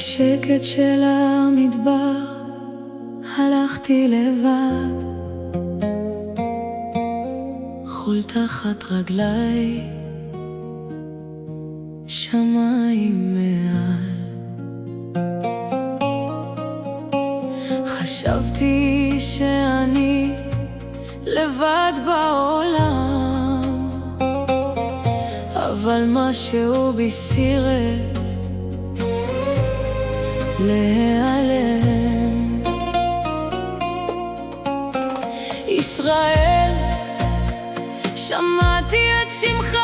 בשקט של המדבר הלכתי לבד, חול תחת רגליי, שמיים מעל. חשבתי שאני לבד בעולם, אבל משהו בי סירב להיעלם. ישראל, שמעתי את שמך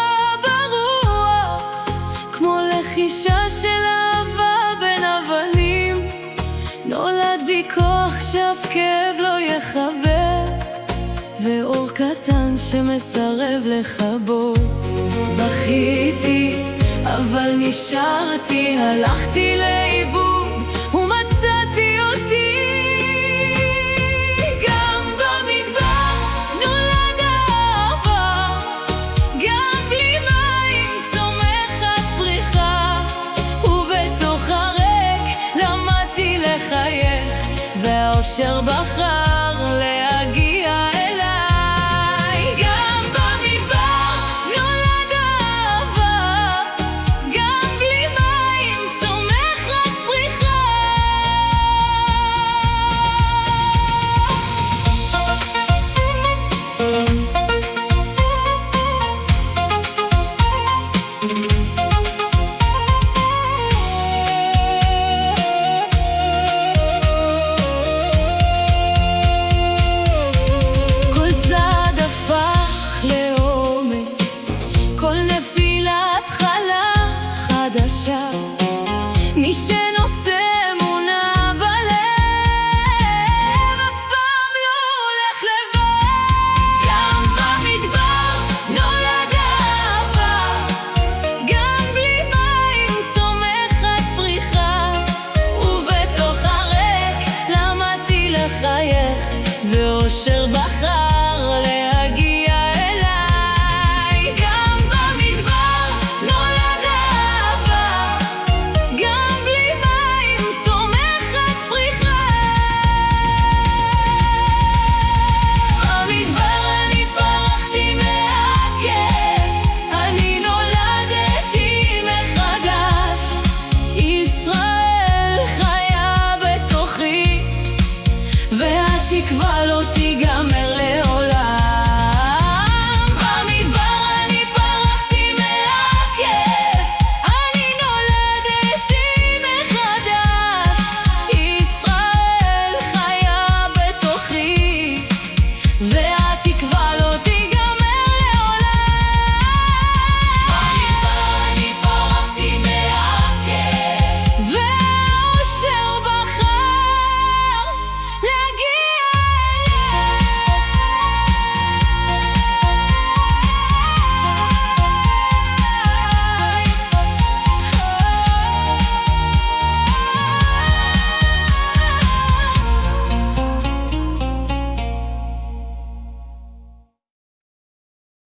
ברוח, כמו לחישה של אהבה בין אבנים. נולד בי כוח שאף כאב לא יחבר, ואור קטן שמסרב לכבות. בכיתי אבל נשארתי, הלכתי לאיבוד ומצאתי אותי. גם במדבר נולד אהבה, גם בלי מים צומחת פריחה, ובתוך הריק למדתי לחייך, והאושר בחר